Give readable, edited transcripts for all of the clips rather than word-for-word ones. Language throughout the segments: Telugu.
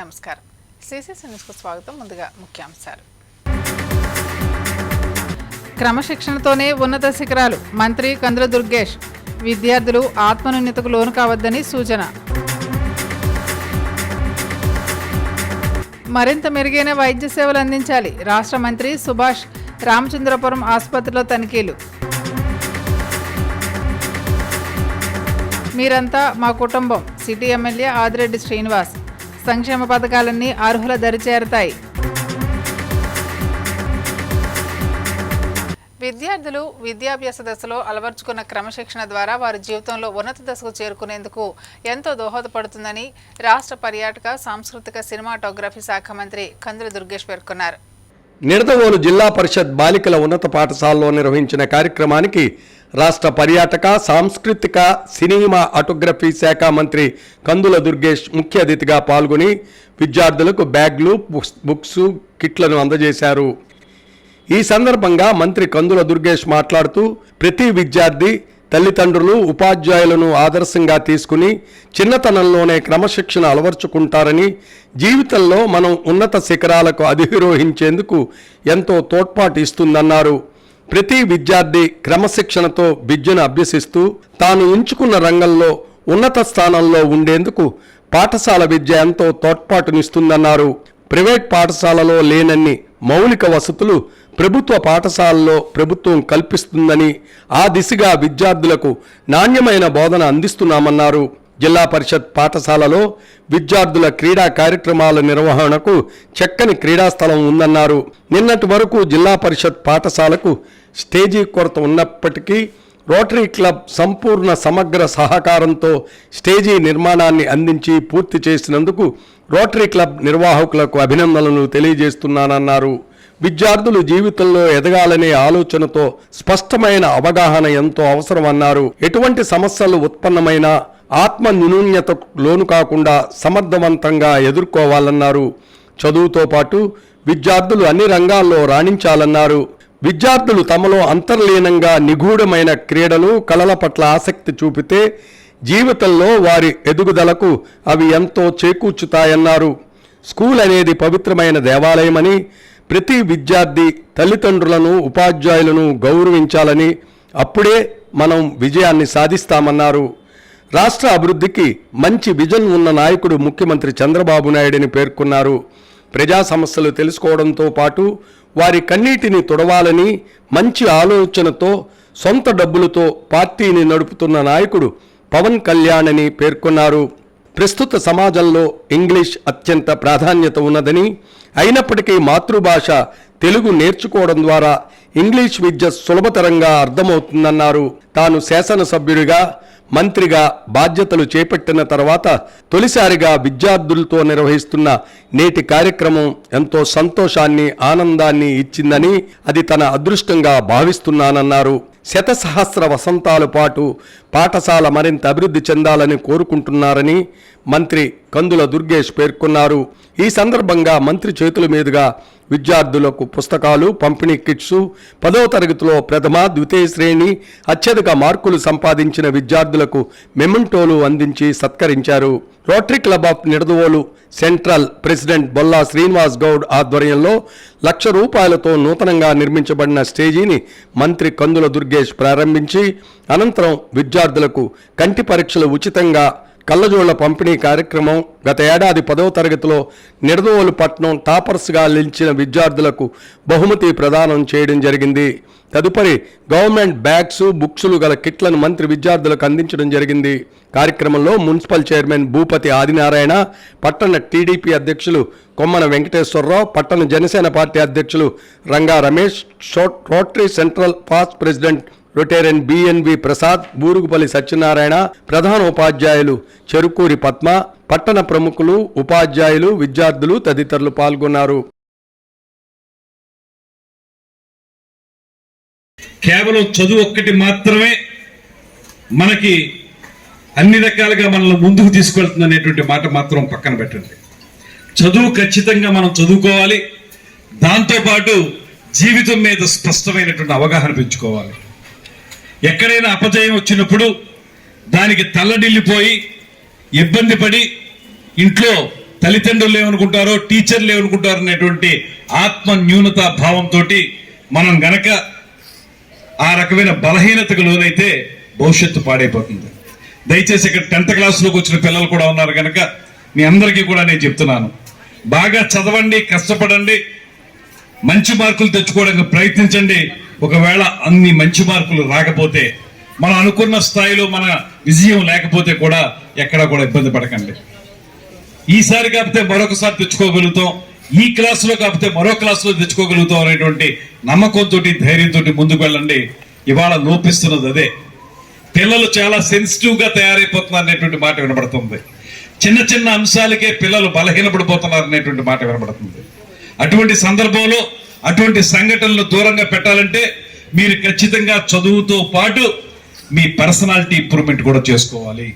నమస్కారం. సిసిసి న్యూస్కు స్వాగతం. ముందుగా ముఖ్యాంశాలు. క్రమశిక్షణతోనే ఉన్నత శిఖరాలు. మంత్రి కందుల దుర్గేష్. విద్యార్థులు ఆత్మన్యూనతకు లోను కావద్దని సూచన. మరింత మెరుగైన వైద్య సేవలు అందించాలి. రాష్ట్ర మంత్రి సుభాష్ రామచంద్రపురం ఆసుపత్రిలో తనిఖీలు. మీరంతా మా కుటుంబం. City MLA Adireddy Srinivas. సంక్షేమ పథకాలన్నీ అర్హుల దరి చేరతాయి. విద్యార్థులు విద్యాభ్యాస దశలో అలవర్చుకున్న క్రమశిక్షణ ద్వారా వారి జీవితంలో ఉన్నత దశకు చేరుకునేందుకు ఎంతో దోహదపడుతుందని రాష్ట్ర పర్యాటక సాంస్కృతిక సినిమాటోగ్రఫీ శాఖ మంత్రి కందుల దుర్గేష్ పేర్కొన్నారు. నిడదవోలు జిల్లా పరిషత్ బాలికల ఉన్నత పాఠశాలలో నిర్వహించిన కార్యక్రమానికి రాష్ట్ర పర్యాటక సాంస్కృతిక సినిమాటోగ్రఫీ శాఖ మంత్రి కందుల దుర్గేష్ ముఖ్య అతిథిగా పాల్గొని విద్యార్థులకు బ్యాగ్లు, బుక్స్, కిట్లను అందజేశారు. ఈ సందర్భంగా మంత్రి కందుల దుర్గేష్ మాట్లాడుతూ ప్రతి విద్యార్థి తల్లిదండ్రులు, ఉపాధ్యాయులను ఆదర్శంగా తీసుకుని చిన్నతనంలోనే క్రమశిక్షణ అలవర్చుకుంటారని, జీవితంలో మనం ఉన్నత శిఖరాలకు అధిరోహించేందుకు ఎంతో తోడ్పాటు ఇస్తుందన్నారు. ప్రతి విద్యార్థి క్రమశిక్షణతో విద్యను అభ్యసిస్తూ తాను ఎంచుకున్న రంగంలో ఉన్నత స్థానంలో ఉండేందుకు పాఠశాల విద్య ఎంతో తోడ్పాటునిస్తుందన్నారు. ప్రైవేట్ పాఠశాలలో లేనన్ని మౌలిక వసతులు ప్రభుత్వ పాఠశాలలో ప్రభుత్వం కల్పిస్తుందని, ఆ దిశగా విద్యార్థులకు నాణ్యమైన బోధన అందిస్తున్నామన్నారు. జిల్లా పరిషత్ పాఠశాలలో విద్యార్థుల క్రీడా కార్యక్రమాల నిర్వహణకు చక్కని క్రీడా స్థలం ఉందన్నారు. నిన్నటి వరకు జిల్లా పరిషత్ పాఠశాలకు స్టేజీ కొరత ఉన్నప్పటికీ రోటరీ క్లబ్ సంపూర్ణ సమగ్ర సహకారంతో స్టేజీ నిర్మాణాన్ని అందించి పూర్తి చేసినందుకు రోటరీ క్లబ్ నిర్వాహకులకు అభినందనలు తెలియజేస్తున్నానన్నారు. విద్యార్థులు జీవితంలో ఎదగాలనే ఆలోచనతో స్పష్టమైన అవగాహన ఎంతో అవసరమన్నారు. ఎటువంటి సమస్యలు ఉత్పన్నమైనా ఆత్మ న్యూనతకు లోను కాకుండా సమర్థవంతంగా ఎదుర్కోవాలన్నారు. చదువుతో పాటు విద్యార్థులు అన్ని రంగాల్లో రాణించాలన్నారు. విద్యార్థులు తమలో అంతర్లీనంగా నిగూఢమైన క్రీడలు, కళల పట్ల ఆసక్తి చూపితే జీవితంలో వారి ఎదుగుదలకు అవి ఎంతో చేకూర్చుతాయన్నారు. స్కూల్ అనేది పవిత్రమైన దేవాలయమని, ప్రతి విద్యార్థి తల్లిదండ్రులను, ఉపాధ్యాయులను గౌరవించాలని, అప్పుడే మనం విజయాన్ని సాధిస్తామన్నారు. రాష్ట్ర అభివృద్ధికి మంచి విజన్ ఉన్న నాయకుడు ముఖ్యమంత్రి చంద్రబాబు నాయుడిని పేర్కొన్నారు. ప్రజా సమస్యలు తెలుసుకోవడంతో పాటు వారి కన్నీటిని తుడవాలని మంచి ఆలోచనతో సొంత డబ్బులతో పార్టీని నడుపుతున్న నాయకుడు పవన్ కళ్యాణ్ అని పేర్కొన్నారు. ప్రస్తుత సమాజంలో ఇంగ్లీష్ అత్యంత ప్రాధాన్యత ఉన్నదని, అయినప్పటికీ మాతృభాష తెలుగు నేర్చుకోవడం ద్వారా ఇంగ్లీష్ విద్య సులభతరంగా అర్థమవుతుందన్నారు. తాను శాసనసభ్యుడిగా, మంత్రిగా బాధ్యతలు చేపట్టిన తర్వాత తొలిసారిగా విద్యార్థులతో నిర్వహిస్తున్న నేటి కార్యక్రమం ఎంతో సంతోషాన్ని, ఆనందాన్ని ఇచ్చిందని, అది తన అదృష్టంగా భావిస్తున్నానన్నారు. శతసహస్ర వసంతాల పాటు పాఠశాల మరింత అభివృద్ధి చెందాలని కోరుకుంటున్నారని మంత్రి కందుల దుర్గేష్ పేర్కొన్నారు. ఈ సందర్భంగా మంత్రి చేతుల మీదుగా విద్యార్థులకు పుస్తకాలు, పంపిణీ కిట్స్, 10వ తరగతిలో ప్రథమ, ద్వితీయ శ్రేణి అత్యధిక మార్కులు సంపాదించిన విద్యార్థులకు మెమెంటోలు అందించి సత్కరించారు. Rotary Club of Nidadavolu central president Bolla Srinivas Goud ఆధ్వర్యంలో ₹1,00,000తో నూతనంగా నిర్మించబడిన స్టేజీని మంత్రి కందుల దుర్గేష్ ప్రారంభించి అనంతరం విద్యార్థులకు కంటి పరీక్షలు ఉచితంగా, కళ్ళజోళ్ల పంపిణీ కార్యక్రమం, గత ఏడాది 10వ తరగతిలో నిడదవోలు పట్టణం టాపర్స్గా నిలిచిన విద్యార్థులకు బహుమతి ప్రదానం చేయడం జరిగింది. తదుపరి గవర్నమెంట్ బ్యాగ్స్, బుక్స్లు గల కిట్లను మంత్రి విద్యార్థులకు అందించడం జరిగింది. కార్యక్రమంలో మున్సిపల్ చైర్మన్ భూపతి ఆదినారాయణ, పట్టణ టీడీపీ అధ్యక్షులు కొమ్మన వెంకటేశ్వరరావు, పట్టణ జనసేన పార్టీ అధ్యక్షులు Ranga Ramesh, rotary central past president Rotarian BNV Prasad, Burugupalli Satyanarayana, ప్రధాన ఉపాధ్యాయులు చెరుకూరి పద్మ, పట్టణ ప్రముఖులు, ఉపాధ్యాయులు, విద్యార్థులు తదితరులు పాల్గొన్నారు. కేవలం చదువు ఒక్కటి మాత్రమే మనకి అన్ని రకాలుగా మనల్ని ముందుకు తీసుకెళ్తుంది అనేటువంటి మాట మాత్రం పక్కన పెట్టండి. చదువు ఖచ్చితంగా మనం చదువుకోవాలి. దాంతోపాటు జీవితం మీద స్పష్టమైనటువంటి అవగాహన పెంచుకోవాలి. ఎక్కడైనా అపజయం వచ్చినప్పుడు దానికి తల్లడిల్లిపోయి ఇబ్బంది పడి ఇంట్లో తల్లిదండ్రులు ఏమనుకుంటారో, టీచర్లు ఏమనుకుంటారో అనేటువంటి ఆత్మ న్యూనత భావంతో మనం గనక ఆ రకమైన బలహీనతకు లోనైతే భవిష్యత్తు పాడైపోతుంది. దయచేసి ఇక్కడ 10th క్లాస్లోకి వచ్చిన పిల్లలు కూడా ఉన్నారు కనుక మీ అందరికీ కూడా నేను చెప్తున్నాను, బాగా చదవండి, కష్టపడండి, మంచి మార్కులు తెచ్చుకోవడానికి ప్రయత్నించండి. ఒకవేళ అన్ని మంచి మార్కులు రాకపోతే, మనం అనుకున్న స్థాయిలో మన విజయం లేకపోతే కూడా ఎక్కడా కూడా ఇబ్బంది పడకండి. ఈసారి కాకపోతే మరొకసారి తెచ్చుకోగలుగుతాం, ఈ క్లాసులో కాకపోతే మరో క్లాసులో తెచ్చుకోగలుగుతాం అనేటువంటి నమ్మకంతో, ధైర్యంతో ముందుకు వెళ్ళండి. ఇవాళ లోపిస్తున్నది అదే. పిల్లలు చాలా సెన్సిటివ్ గా తయారైపోతున్నారు అనేటువంటి మాట వినబడుతుంది. చిన్న చిన్న అంశాలకే పిల్లలు బలహీనపడిపోతున్నారు అనేటువంటి మాట వినబడుతుంది. అటువంటి సందర్భంలో అటువంటి సంఘటనలు దూరంగా పెట్టాలంటే మీరు ఖచ్చితంగా చదువుతో పాటు మీ పర్సనాలిటీ ఇంప్రూవ్మెంట్ కూడా చేసుకోవాలి.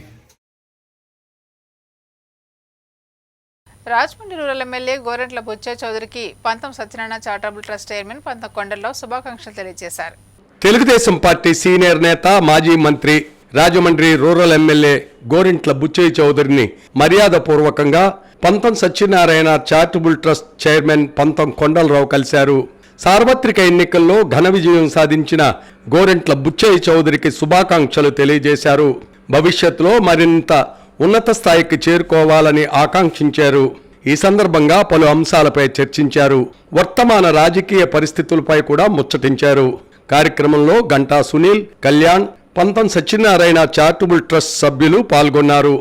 రాజమండ్రి రూరల్ ఎమ్మెల్యే గోరంట్ల బుచ్చయ్య చౌదరికి పంతం సత్యనారాయణ చారిటబుల్ ట్రస్ట్ చైర్మన్ పంతం కొండల్లో శుభాకాంక్షలు తెలియజేశారు. తెలుగుదేశం పార్టీ సీనియర్ నేత, మాజీ మంత్రి, రాజమండ్రి రూరల్ ఎమ్మెల్యే గోరింట్ల బుచ్చయ్య చౌదరిని మర్యాదపూర్వకంగా పంతం సత్యనారాయణ చారిటబుల్ ట్రస్ట్ చైర్మన్ పంతం కొండలరావు కలిశారు. సార్వత్రిక ఎన్నికల్లో ఘన విజయం సాధించిన గోరింట్ల బుచ్చయ్య చౌదరికి శుభాకాంక్షలు తెలియజేశారు. భవిష్యత్తులో మరింత ఉన్నత స్థాయికి చేరుకోవాలని ఆకాంక్షించారు. ఈ సందర్భంగా పలు అంశాలపై చర్చించారు. వర్తమాన రాజకీయ పరిస్థితులపై కూడా ముచ్చటించారు. కార్యక్రమంలో గంటా సునీల్, కళ్యాణ్, పంతం సత్యనారాయణ చారిటబుల్ ట్రస్ట్ సభ్యులు పాల్గొన్నారు.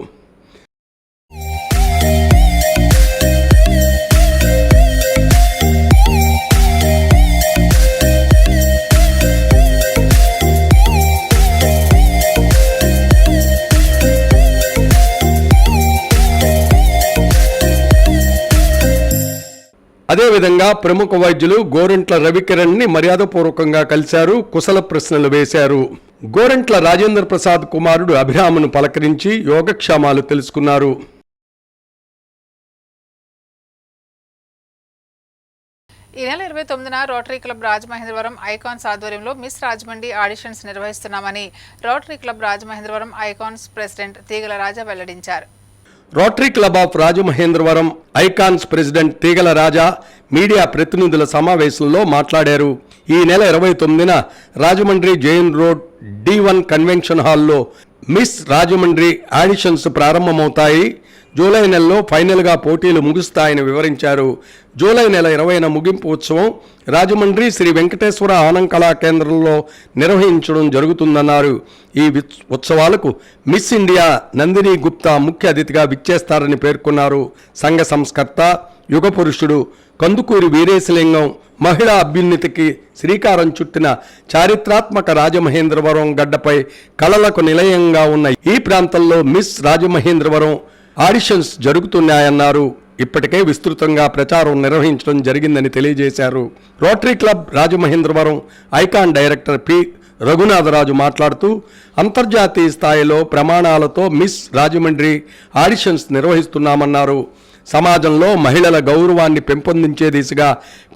అదేవిధంగా ప్రముఖ వైద్యులు గోరంట్ల రవికిరణ్ ని మర్యాదపూర్వకంగా కలిశారు. కుశల ప్రశ్నలు వేశారు. గోరంట్ల రాజేంద్ర ప్రసాద్ కుమారుడు అభిరామును పలకరించి యోగక్షేమాలు తెలుసుకున్నారు. ఈ నెల 29న రోటరీ క్లబ్ రాజమహేంద్రవరం ఐకాన్స్ ఆధ్వర్యంలో మిస్ రాజమండ్రి ఆడిషన్స్ నిర్వహిస్తున్నామని Rotary Club Rajamahendravaram Icons president Teegala Raja వెల్లడించారు. Rotary Club of Rajamahendravaram Icons president Teegala Raja media ప్రతినిధుల సమావేశంలో మాట్లాడారు. ఈ నెల 29న Rajahmundry Jain road D1 convention హాల్లో మిస్ రాజమండ్రి ఆడిషన్స్ ప్రారంభమవుతాయి. జూలై నెలలో ఫైనల్గా పోటీలు ముగుస్తాయని వివరించారు. జూలై నెల 20న ముగింపు ఉత్సవం రాజమండ్రి శ్రీ వెంకటేశ్వర ఆనంద కళా కేంద్రంలో నిర్వహించడం జరుగుతుందన్నారు. ఈ ఉత్సవాలకు మిస్ ఇండియా నందిని గుప్తా ముఖ్య అతిథిగా విచ్చేస్తారని పేర్కొన్నారు. సంఘ సంస్కర్త, యుగ పురుషుడు కందుకూరి వీరేశలింగం మహిళా అభ్యున్నతికి శ్రీకారం చుట్టిన చారిత్రాత్మక రాజమహేంద్రవరం గడ్డపై కళలకు నిలయంగా ఉన్న ఈ ప్రాంతంలో మిస్ రాజమహేంద్రవరం ఆడిషన్స్ జరుగుతున్నాయన్నారు. ఇప్పటికే విస్తృతంగా ప్రచారం నిర్వహించడం జరిగిందని తెలియజేశారు. Rotary Club Rajamahendravaram Icon director P Raghunatharaju మాట్లాడుతూ అంతర్జాతీయ స్థాయిలో ప్రమాణాలతో మిస్ రాజమండ్రి ఆడిషన్స్ నిర్వహిస్తున్నామన్నారు. సమాజంలో మహిళల గౌరవాన్ని పెంపొందించే దిశగా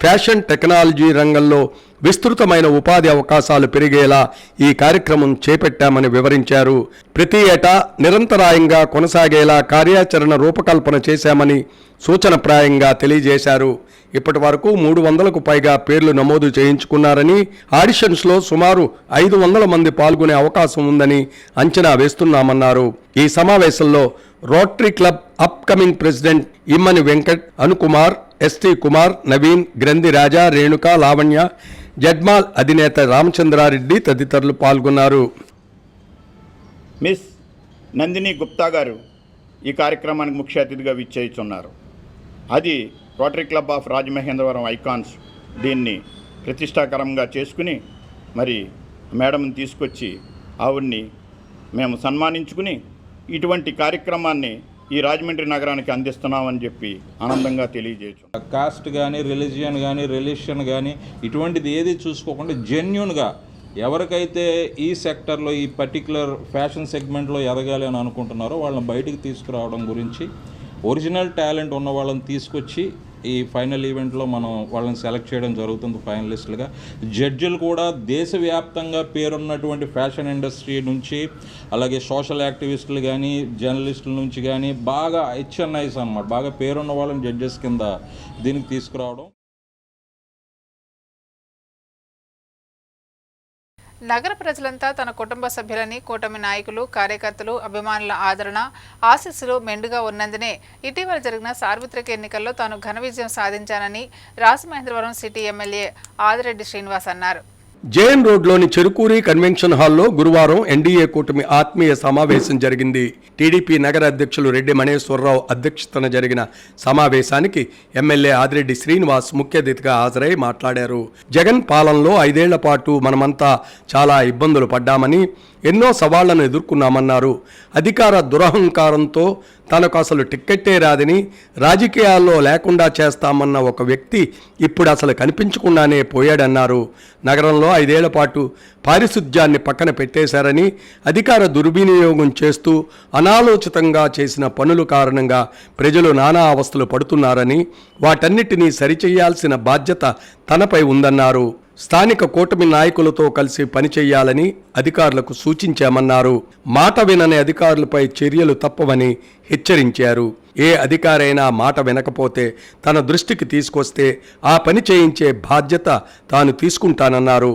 ఫ్యాషన్ టెక్నాలజీ రంగంలో విస్తృతమైన ఉపాధి అవకాశాలు పెరిగేలా ఈ కార్యక్రమం చేపట్టామని వివరించారు. ప్రతి ఏటా నిరంతరాయంగా కొనసాగేలా కార్యాచరణ రూపకల్పన చేశామని సూచనప్రాయంగా తెలియజేశారు. ఇప్పటి వరకు 300కు పైగా పేర్లు నమోదు చేయించుకున్నారని, ఆడిషన్స్లో సుమారు 500 మంది పాల్గొనే అవకాశం ఉందని అంచనా వేస్తున్నామన్నారు. ఈ సమావేశంలో రోటరీ క్లబ్ అప్కమింగ్ ప్రెసిడెంట్ ఇమ్మని వెంకట్, అనుకుమార్, ఎస్టీ కుమార్, నవీన్, గ్రంథి రాజా, రేణుక, లావణ్య, జడ్మాల్ అధినేత రామచంద్రారెడ్డి తదితరులు పాల్గొన్నారు. మిస్ నందిని గుప్తా గారు ఈ కార్యక్రమానికి ముఖ్య అతిథిగా విచ్చేస్తున్నారు. అది rotary Club of Rajamahendravaram icons దీన్ని ప్రతిష్టాకరంగా చేసుకుని మరి మేడంని తీసుకొచ్చి ఆవిడ్ని మేము సన్మానించుకుని ఇటువంటి కార్యక్రమాన్ని ఈ రాజమండ్రి నగరానికి అందిస్తున్నామని చెప్పి ఆనందంగా తెలియజేయచ్చు. కాస్ట్ కానీ, రిలీజియన్ కానీ ఇటువంటిది ఏది చూసుకోకుండా జెన్యూన్గా ఎవరికైతే ఈ సెక్టర్లో ఈ పర్టికులర్ ఫ్యాషన్ సెగ్మెంట్లో ఎదగాలి అని అనుకుంటున్నారో వాళ్ళని బయటికి తీసుకురావడం గురించి, ఒరిజినల్ టాలెంట్ ఉన్న వాళ్ళని తీసుకొచ్చి ఈ ఫైనల్ ఈవెంట్లో మనం వాళ్ళని సెలెక్ట్ చేయడం జరుగుతుంది ఫైనలిస్టులుగా. జడ్జిలు కూడా దేశవ్యాప్తంగా పేరున్నటువంటి ఫ్యాషన్ ఇండస్ట్రీ నుంచి, అలాగే సోషల్ యాక్టివిస్టులు కానీ జర్నలిస్టుల నుంచి కానీ బాగా హెచ్ఎన్ఐస్ అన్నమాట, బాగా పేరున్న వాళ్ళని జడ్జెస్ కింద దీనికి తీసుకురావడం. నగర ప్రజలంతా తన కుటుంబ సభ్యులని కూటమి నాయకులు, కార్యకర్తలు, అభిమానుల ఆదరణ, ఆశీస్సులు మెండుగా ఉన్నందునే ఇటీవల జరిగిన సార్వత్రిక ఎన్నికల్లో తాను ఘన విజయం సాధించానని రాజమహేంద్రవరం సిటీ ఎమ్మెల్యే ఆదిరెడ్డి శ్రీనివాస్ అన్నారు. జేఎన్ రోడ్లోని చెరుకూరి కన్వెన్షన్ హాల్లో గురువారం ఎన్డీఏ కూటమి ఆత్మీయ సమావేశం జరిగింది. టీడీపీ నగర అధ్యక్షులు రెడ్డి మణేశ్వరరావు అధ్యక్షతన జరిగిన సమావేశానికి ఎమ్మెల్యే ఆదిరెడ్డి శ్రీనివాస్ ముఖ్య అతిథిగా హాజరై మాట్లాడారు. జగన్ పాలనలో 5 ఏళ్ల పాటు మనమంతా చాలా ఇబ్బందులు పడ్డామని, ఎన్నో సవాళ్లను ఎదుర్కొన్నామన్నారు. అధికార దురహంకారంతో తనకు అసలు టిక్కెట్టే రాదని, రాజకీయాల్లో లేకుండా చేస్తామన్న ఒక వ్యక్తి ఇప్పుడు అసలు కనిపించకుండానే పోయాడన్నారు. నగరంలో 5 ఏళ్ల పాటు పారిశుధ్యాన్ని పక్కన పెట్టేశారని, అధికార దుర్వినియోగం చేస్తూ అనాలోచితంగా చేసిన పనుల కారణంగా ప్రజలు నానా అవస్థలు పడుతున్నారని, వాటన్నిటినీ సరిచేయాల్సిన బాధ్యత తనపై ఉందన్నారు. స్థానిక కూటమి నాయకులతో కలిసి పనిచేయాలని అధికారులకు సూచించామన్నారు. మాట వినని అధికారులపై చర్యలు తప్పవని హెచ్చరించారు. ఏ అధికారైనా మాట వినకపోతే తన దృష్టికి తీసుకొస్తే ఆ పని చేయించే బాధ్యత తాను తీసుకుంటానన్నారు.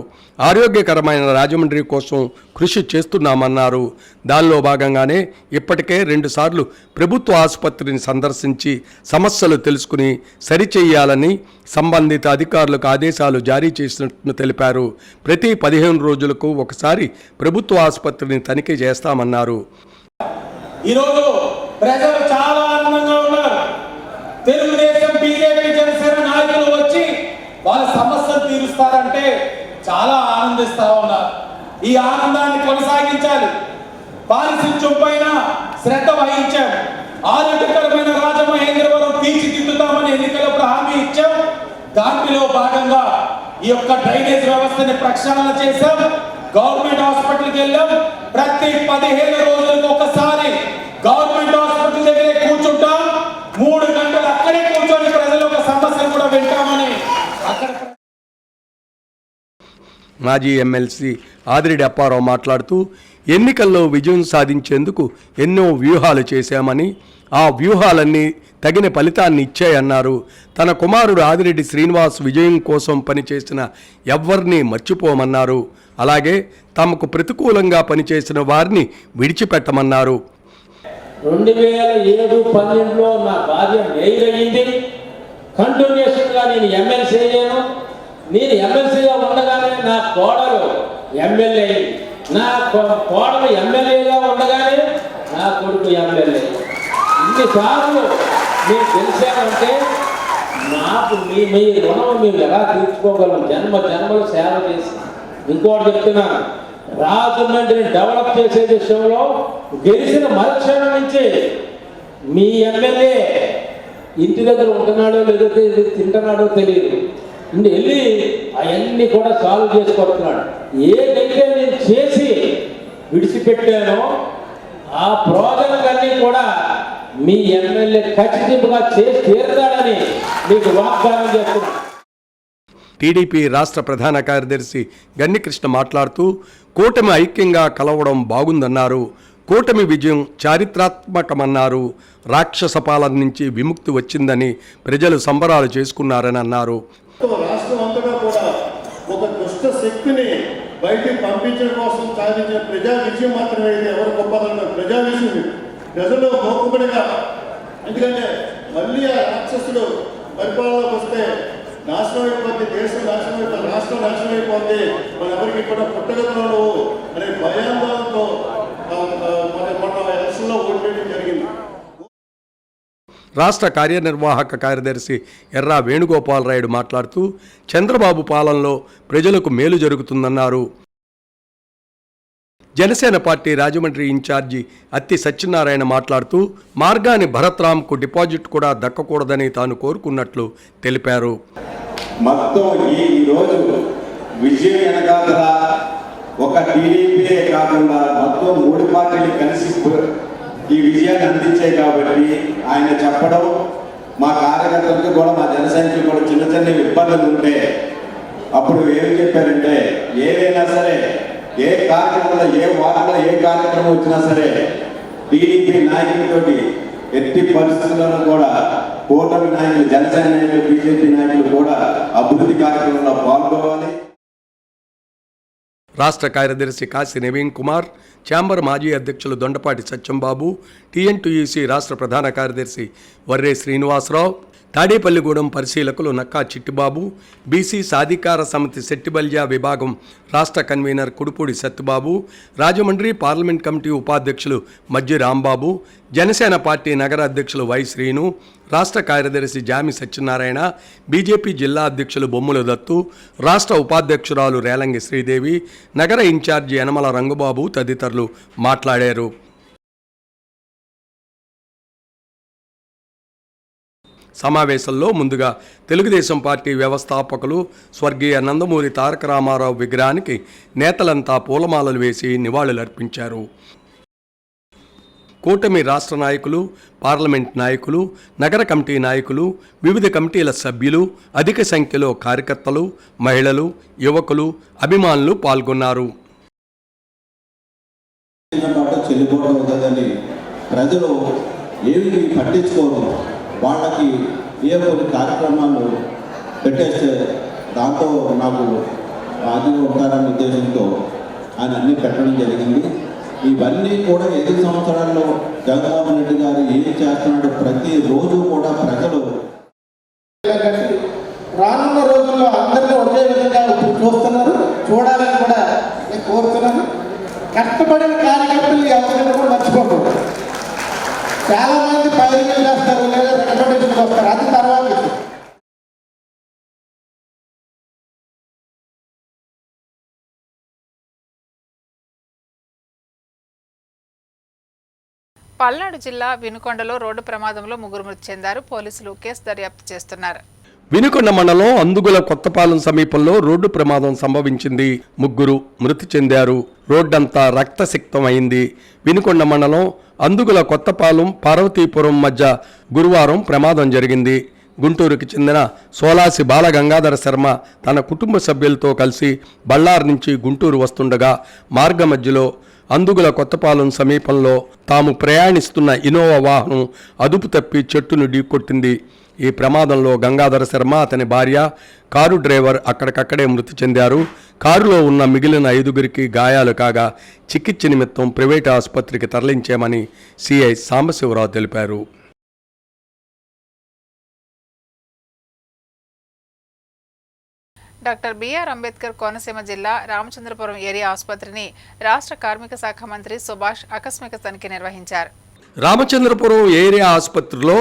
ఆరోగ్యకరమైన రాజమండ్రి కోసం కృషి చేస్తున్నామన్నారు. దానిలో భాగంగానే ఇప్పటికే 2 సార్లు ప్రభుత్వ ఆసుపత్రిని సందర్శించి సమస్యలు తెలుసుకుని సరిచేయాలని సంబంధిత అధికారులకు ఆదేశాలు జారీ చేసినట్లు తెలిపారు. ప్రతి 15 రోజులకు ఒకసారి ప్రభుత్వ ఆసుపత్రిని తనిఖీ చేస్తామన్నారు. ఈరోజు ప్రజలు చాలా ఆనందంగా ఉన్నారు. తెలుగుదేశం, బీజేపీ, జనసేన నాయకులు వచ్చి వాళ్ళ సమస్యలు తీరుస్తారంటే చాలా ఆనందిస్తా ఉన్నారు. ఈ ఆనందాన్ని కొనసాగించాలి. పారిశుధ్యం పైన శ్రద్ధ వహించాం. ఆరోగ్యకరమైన రాజమహేంద్రవరం తీర్చిదిద్దుతామని ఎన్నికలప్పుడు హామీ ఇచ్చాం. దాంట్లో భాగంగా ఈ యొక్క డ్రైనేజ్ వ్యవస్థని ప్రక్షాళన చేశాం. గవర్నమెంట్ హాస్పిటల్కి వెళ్ళాం. ప్రతి 15 రోజులకు ఒకసారి గవర్నమెంట్ హాస్పిటల్ దగ్గరే కూర్చుంటాం. 3 గంటలు అక్కడే కూర్చొని ప్రజల యొక్క సమస్యలు కూడా వింటామని అక్కడ మాజీ ఎమ్మెల్సీ ఆదిరెడ్డి అప్పారావు మాట్లాడుతూ ఎన్నికల్లో విజయం సాధించేందుకు ఎన్నో వ్యూహాలు చేశామని, ఆ వ్యూహాలన్నీ తగిన ఫలితాన్ని ఇచ్చాయన్నారు. తన కుమారుడు ఆదిరెడ్డి శ్రీనివాస్ విజయం కోసం పనిచేసిన ఎవ్వరినీ మర్చిపోమన్నారు. అలాగే తమకు ప్రతికూలంగా పనిచేసిన వారిని విడిచిపెట్టమన్నారు. 2007-12లో నా భార్య మెయిల్ అయ్యింది. కంటిన్యూషన్గా నేను ఎమ్మెల్సీ అయ్యాను. నేను ఎమ్మెల్సీగా ఉండగానే నా కోడలు ఎమ్మెల్యే అయింది. నా కోడలు ఎమ్మెల్యేగా ఉండగానే నా కొడుకు ఎమ్మెల్యే. ఇన్నిసార్లు మేము గెలిచామంటే నాకు మీ రుణం మేము ఎలా తీర్చుకోగలం? జన్మలు సేవ చేసి. ఇంకోటి చెప్తున్నాను, రాజమండ్రిని డెవలప్ చేసే విషయంలో గెలిచిన మరుక్షణం నుంచి మీ ఎమ్మెల్యే ఇంటి దగ్గర ఉంటున్నాడో లేదో తింటున్నాడో తెలియదు, వెళ్ళి అవన్నీ కూడా సాల్వ్ చేసుకొస్తున్నాడు. ఏదైతే నేను చేసి విడిచిపెట్టానో ఆ ప్రాజెక్టులన్నీ కూడా మీ ఎమ్మెల్యే ఖచ్చితంగా చేసి తీరుతాడని మీకు వాగ్దానం చేస్తున్నాను. టీడీపీ రాష్ట్ర ప్రధాన కార్యదర్శి గన్నికృష్ణ మాట్లాడుతూ కూటమి ఐక్యంగా కలవడం బాగుందన్నారు. కూటమి విజయం చారిత్రాత్మకమన్నారు. రాక్షస పాలన నుంచి విముక్తి వచ్చిందని ప్రజలు సంబరాలు చేసుకున్నారని అన్నారు. రాష్ట్రం అంతటా కూడా ఒక దుష్ట శక్తిని బయటికి పంపించడం కోసం సాధించిన ప్రజా విజయం మాత్రమే. ఇది ఎవరు గొప్పదన్న ప్రజా విజయం. ప్రజలు మోకుబడిగా, ఎందుకంటే మళ్ళీ ఆ రాక్షసుడు పరిపాలనలోకి వస్తే నాశనం అయిపోద్ది, దేశం నాశనం అయిపోతుంది, రాష్ట్రం నాశనం అయిపోద్ది, మన ఎవరికి కూడా పుట్టగలను అనే భయాందోళనతో మన ఎలక్షన్లో ఓటేయడం జరిగింది. రాష్ట్ర కార్యనిర్వాహక కార్యదర్శి ఎర్రా వేణుగోపాలరాయుడు మాట్లాడుతూ చంద్రబాబు పాలనలో ప్రజలకు మేలు జరుగుతుందన్నారు. జనసేన పార్టీ రాజమండ్రి ఇన్ఛార్జి అత్తి సత్యనారాయణ మాట్లాడుతూ మార్గాని భరత్రామ్కు డిపాజిట్ కూడా దక్కకూడదని తాను కోరుకున్నట్లు తెలిపారు. మొత్తం ఈరోజు విజయం వెనకాల ఒక టీడీపీ కాకుండా మొత్తం 3 పార్టీలు కలిసి ఈ విజయాన్ని అందించాయి. కాబట్టి ఆయన చెప్పడం మా కార్యకర్తలకు కూడా మా జన సైనికులు కూడా చిన్న చిన్న ఇబ్బందులు ఉంటే అప్పుడు ఏం చెప్పారంటే ఏదైనా సరే ఏ కార్యక్రమంలో ఏ వార్డులో ఏ కార్యక్రమం వచ్చినా సరే టీడీపీ నాయకులతోటి ఎట్టి పరిస్థితుల్లోనూ కూడా కూటమి నాయకులు జనసేన నాయకులు బీజేపీ నాయకులు కూడా అభివృద్ధి కార్యక్రమంలో పాల్గొవాలి. రాష్ట్ర కార్యదర్శి కాశీ నవీన్ కుమార్, ఛాంబర్ మాజీ అధ్యక్షులు దొండపాటి సత్యంబాబు, టీఎన్టీయూసీ రాష్ట్ర ప్రధాన కార్యదర్శి వర్రే శ్రీనివాసరావు, తాడేపల్లిగూడెం పరిశీలకులు నక్కా చిట్టిబాబు, బీసీ సాధికార సమితి శెట్టిబల్జా విభాగం రాష్ట్ర convener Kudupudi Satyababu, Rajahmundry parliament committee ఉపాధ్యక్షులు మజ్జి రాంబాబు, జనసేన పార్టీ నగర అధ్యక్షులు వై శ్రీను, రాష్ట్ర కార్యదర్శి జామి సత్యనారాయణ, బీజేపీ జిల్లా అధ్యక్షులు బొమ్ముల దత్తు, రాష్ట్ర ఉపాధ్యక్షురాలు రేలంగి శ్రీదేవి, నగర ఇన్ఛార్జి యనమల రంగుబాబు తదితరులు మాట్లాడారు. సమావేశంలో ముందుగా తెలుగుదేశం పార్టీ వ్యవస్థాపకులు స్వర్గీయ నందమూరి తారక రామారావు విగ్రహానికి నేతలంతా పూలమాలలు వేసి నివాళులర్పించారు. కూటమి రాష్ట్ర నాయకులు, పార్లమెంట్ నాయకులు, నగర కమిటీ నాయకులు, వివిధ కమిటీల సభ్యులు, అధిక సంఖ్యలో కార్యకర్తలు, మహిళలు, యువకులు, అభిమానులు పాల్గొన్నారు. చెల్లిపోవడం అవుతుందని ప్రజలు ఏమి పట్టించుకోరు. వాళ్ళకి ఏ కొన్ని కార్యక్రమాలు పెట్టేస్తే దాంతో నాకు బాధ్యత ఉంటారనే ఉద్దేశంతో ఆయన అన్నీ పెట్టడం జరిగింది. ఇవన్నీ కూడా 5 సంవత్సరాల్లో జగన్మోహన్ రెడ్డి గారు ఏం చేస్తున్నాడు ప్రతిరోజు కూడా ప్రజలు రానున్న రోజుల్లో అందరినీ ఒకే విధంగా చూస్తున్నారు, చూడాలని కూడా నేను కోరుతున్నాను. కష్టపడిన కార్యకర్తలు ఎవరికైనా కూడా మర్చిపోకూడదు. చాలా మంది పైరులు చేస్తారు లేదా రికమెండేషన్కి వస్తారు, అది తర్వాత విషయం. పల్నాడు జిల్లా వినుకొండలో రోడ్డు ప్రమాదంలో 3 మృతి చెందారు. పోలీసులు కేసు దర్యాప్తు చేస్తున్నారు. వినుకొండ మండలం అందుగుల కొత్తపాలెం సమీపంలో రోడ్డు ప్రమాదం సంభవించింది. 3 మృతి చెందారు. రోడ్డంతా రక్తసిక్తమైంది. వినుకొండ మండలం అందుగుల కొత్తపాలెం పార్వతీపురం మధ్య గురువారం ప్రమాదం జరిగింది. గుంటూరుకి చెందిన సోలాసి బాలగంగాధర శర్మ తన కుటుంబ సభ్యులతో కలిసి బళ్ళారి నుంచి గుంటూరు వస్తుండగా మార్గ మధ్యలో అందుగుల కొత్తపాలెం సమీపంలో తాము ప్రయాణిస్తున్న ఇనోవా వాహనం అదుపు తప్పి చెట్టును ఢీకొట్టింది. ఈ ప్రమాదంలో గంగాధర శర్మ, అతని భార్య, కారు డ్రైవర్ అక్కడికక్కడే మృతి చెందారు. కారులో ఉన్న మిగిలిన 5గురికి గాయాలు కాగా చికిత్స నిమిత్తం ప్రైవేటు ఆసుపత్రికి తరలించామని సిఐ సాంబశివరావు తెలిపారు. డాక్టర్ బిఆర్ అంబేద్కర్ కోనసీమ జిల్లా రామచంద్రపురం ఏరియా ఆసుపత్రిని రాష్ట్ర కార్మిక శాఖ మంత్రి సుభాష్ ఆకస్మిక తనిఖీ నిర్వహించారు. రామచంద్రపురం ఏరియా ఆసుపత్రిలో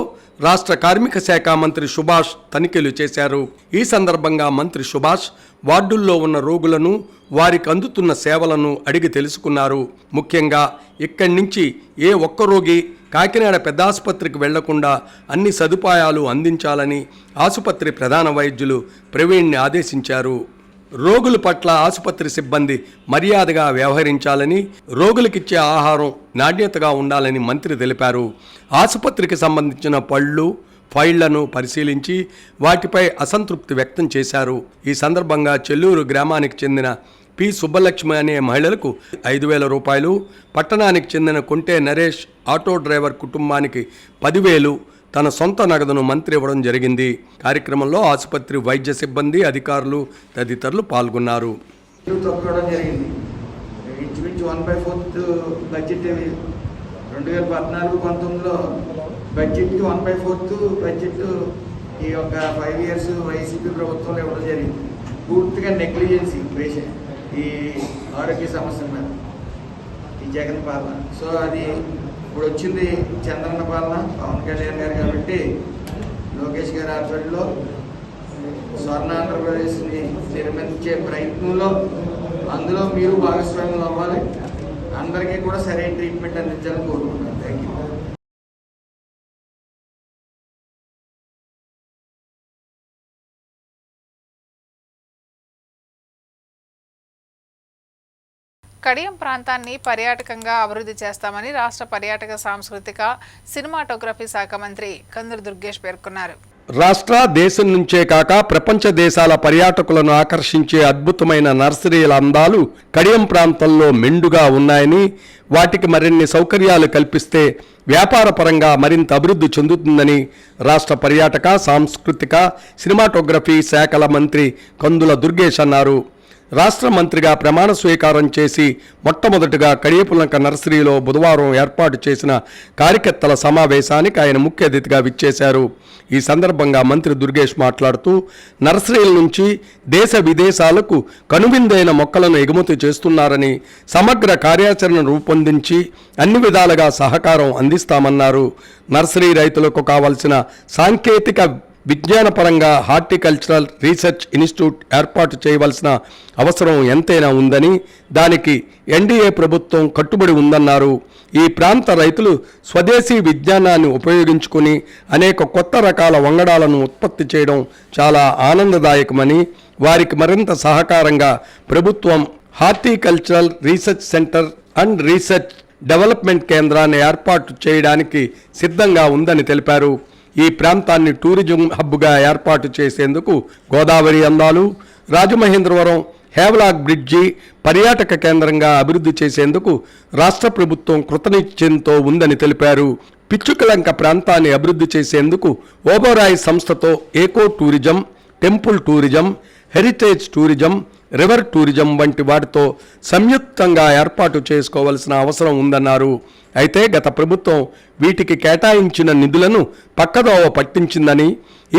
రాష్ట్ర కార్మిక శాఖ మంత్రి సుభాష్ తనిఖీలు చేశారు. ఈ సందర్భంగా మంత్రి సుభాష్ వార్డుల్లో ఉన్న రోగులను, వారికి అందుతున్న సేవలను అడిగి తెలుసుకున్నారు. ముఖ్యంగా ఇక్కడి నుంచి ఏ ఒక్క రోగి కాకినాడ పెద్ద ఆసుపత్రికి వెళ్లకుండా అన్ని సదుపాయాలు అందించాలని ఆసుపత్రి ప్రధాన వైద్యులు ప్రవీణ్ని ఆదేశించారు. రోగుల పట్ల ఆసుపత్రి సిబ్బంది మర్యాదగా వ్యవహరించాలని, రోగులకిచ్చే ఆహారం నాణ్యతగా ఉండాలని మంత్రి తెలిపారు. ఆసుపత్రికి సంబంధించిన పళ్ళు, ఫైళ్లను పరిశీలించి వాటిపై అసంతృప్తి వ్యక్తం చేశారు. ఈ సందర్భంగా చెల్లూరు గ్రామానికి చెందిన పి సుబ్బలక్ష్మి అనే మహిళలకు 5,000 రూపాయలు, పట్టణానికి చెందిన కొంటే నరేష్ ఆటో డ్రైవర్ కుటుంబానికి 10,000 తన సొంత నగదును మంత్రి ఇవ్వడం జరిగింది. కార్యక్రమంలో ఆసుపత్రి వైద్య సిబ్బంది, అధికారులు తదితరులు పాల్గొన్నారు. ఇంచుమించు 1/4 బడ్జెట్ 2014-19లో బడ్జెట్కి 1/4 బడ్జెట్ ఈ యొక్క 5 ఇయర్స్ వైసీపీ ప్రభుత్వంలో ఇవ్వడం జరిగింది. పూర్తిగా నెగ్లిజెన్సీ పేషెంట్ ఈ ఆరోగ్య సమస్య మీద ఈ జగన్ పాలన. సో అది ఇప్పుడు వచ్చింది చంద్రన్న పాలన, పవన్ కళ్యాణ్ గారు కాబట్టి లోకేష్ గారి ఆధ్వర్యంలో స్వర్ణ ఆంధ్రప్రదేశ్ని నిర్మించే ప్రయత్నంలో అందులో మీరు భాగస్వామ్యం అవ్వాలి. అందరికీ కూడా సరైన ట్రీట్మెంట్ అందించాలని కోరుకుంటున్నాను. Thank you. కడియం ప్రాంతాన్ని పర్యాటకంగా అభివృద్ధి చేస్తామని రాష్ట్ర పర్యాటక సాంస్కృతిక సినిమాటోగ్రఫీ శాఖ మంత్రి కందుల దుర్గేష్ పేర్కొన్నారు. రాష్ట్ర దేశం నుంచే కాక ప్రపంచ దేశాల పర్యాటకులను ఆకర్షించే అద్భుతమైన నర్సరీల అందాలు కడియం ప్రాంతంలో మెండుగా ఉన్నాయని, వాటికి మరిన్ని సౌకర్యాలు కల్పిస్తే వ్యాపార పరంగా మరింత అభివృద్ధి చెందుతుందని రాష్ట్ర పర్యాటక సాంస్కృతిక సినిమాటోగ్రఫీ శాఖల మంత్రి కందుల దుర్గేష్ అన్నారు. రాష్ట్ర మంత్రిగా ప్రమాణ స్వీకారం చేసి మొట్టమొదటిగా కడియపులంక నర్సరీలో బుధవారం ఏర్పాటు చేసిన కార్యకర్తల సమావేశానికి ఆయన ముఖ్య అతిథిగా విచ్చేశారు. ఈ సందర్భంగా మంత్రి దుర్గేష్ మాట్లాడుతూ నర్సరీల నుంచి దేశ విదేశాలకు కనువిందైన మొక్కలను ఎగుమతి చేస్తున్నారని, సమగ్ర కార్యాచరణ రూపొందించి అన్ని విధాలుగా సహకారం అందిస్తామన్నారు. నర్సరీ రైతులకు కావాల్సిన సాంకేతిక విజ్ఞానపరంగా హార్టికల్చరల్ రీసెర్చ్ ఇన్స్టిట్యూట్ ఏర్పాటు చేయవలసిన అవసరం ఎంతైనా ఉందని, దానికి ఎన్డీఏ ప్రభుత్వం కట్టుబడి ఉందన్నారు. ఈ ప్రాంత రైతులు స్వదేశీ విజ్ఞానాన్ని ఉపయోగించుకుని అనేక కొత్త రకాల వంగడాలను ఉత్పత్తి చేయడం చాలా ఆనందదాయకమని, వారికి మరింత సహకారంగా ప్రభుత్వం horticultural research centre and research development కేంద్రాన్ని ఏర్పాటు చేయడానికి సిద్ధంగా ఉందని తెలిపారు. ఈ ప్రాంతాన్ని టూరిజం హబ్గా ఏర్పాటు చేసేందుకు గోదావరి అందాలు, రాజమహేంద్రవరం హేవలాక్ బ్రిడ్జి పర్యాటక కేంద్రంగా అభివృద్ధి చేసేందుకు రాష్ట్ర ప్రభుత్వం కృతనిశ్చయంతో ఉందని తెలిపారు. పిచ్చుకలంక ప్రాంతాన్ని అభివృద్ధి చేసేందుకు ఓబోరాయ్ సంస్థతో ఏకో tourism, temple tourism, heritage tourism, river tourism వంటి వాటితో సంయుక్తంగా ఏర్పాటు చేసుకోవాల్సిన అవసరం ఉందన్నారు. అయితే గత ప్రభుత్వం వీటికి కేటాయించిన నిధులను పక్కదోవ పట్టించిందని,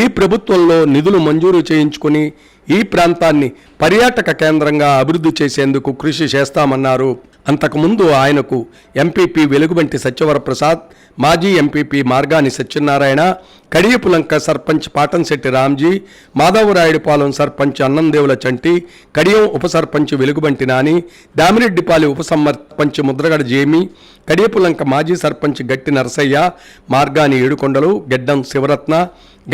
ఈ ప్రభుత్వంలో నిధులు మంజూరు చేయించుకుని ఈ ప్రాంతాన్ని పర్యాటక కేంద్రంగా అభివృద్ధి చేసేందుకు కృషి చేస్తామన్నారు. అంతకుముందు ఆయనకు ఎంపీపీ వెలుగుబంటి సత్యవరప్రసాద్, మాజీ ఎంపీపీ మార్గాని సత్యనారాయణ, కడియపులంక సర్పంచ్ పాటంశెట్టి రామ్జీ, మాధవరాయుడుపాలెం సర్పంచ్ అన్నందేవుల చంటి, కడియం ఉప సర్పంచ్ వెలుగుబంటి నాని, దామిరెడ్డిపాలి ఉప సర్పంచ్ ముద్రగడ జేమి, కడియపులంక మాజీ సర్పంచ్ గట్టి నరసయ్య, మార్గాని ఏడుకొండలు, గెడ్డం శివరత్న,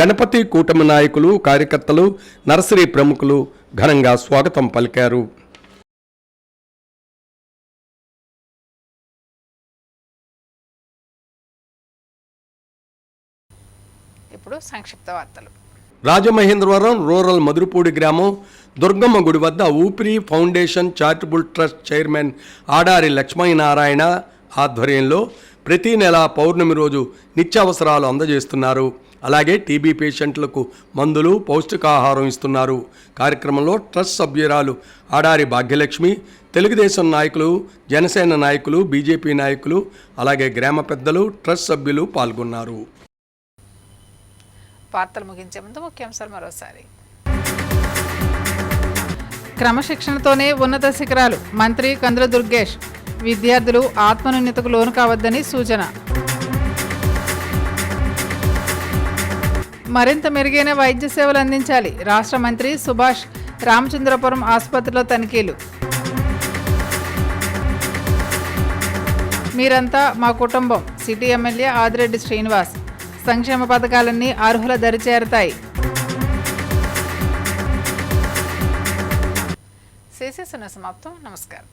గణపతి కూటమి నాయకులు, కార్యకర్తలు, నర్సరీ ప్రముఖులు ఘనంగా స్వాగతం పలికారు. ఇప్పుడు సంక్షిప్త వార్తలు. రాజమహేంద్రవరం రూరల్ మధురపూడి గ్రామం దుర్గమ్మ గుడి వద్ద ఊపిరి foundation charitable trust chairman Adari Lakshminarayana ఆధ్వర్యంలో ప్రతి నెల పౌర్ణమి రోజు నిత్యావసరాలు అందజేస్తున్నారు. అలాగే టీబీ పేషెంట్లకు మందులు, పౌష్టికాహారం ఇస్తున్నారు. కార్యక్రమంలో ట్రస్ట్ సభ్యురాలు ఆడారి భాగ్యలక్ష్మి, తెలుగుదేశం నాయకులు, జనసేన నాయకులు, బీజేపీ నాయకులు, అలాగే గ్రామ పెద్దలు, ట్రస్ట్ సభ్యులు పాల్గొన్నారు. వార్తలు ముగించే ముందు ముఖ్యాంశాలు మరోసారి. క్రమశిక్షణతోనే ఉన్నత శిఖరాలు, మంత్రి కందుల దుర్గేష్. విద్యార్థులు ఆత్మన్యూనతకు లోను కావద్దని సూచన. మరింత మెరుగైన వైద్య సేవలు అందించాలి, రాష్ట్ర మంత్రి సుభాష్. రామచంద్రపురం ఆసుపత్రిలో తనిఖీలు. మీరంతా మా కుటుంబం, సిటీ ఎమ్మెల్యే ఆదిరెడ్డి శ్రీనివాస్. సంక్షేమ పథకాలన్నీ అర్హుల దరి చేరతాయి. సమాప్తం. నమస్కారం.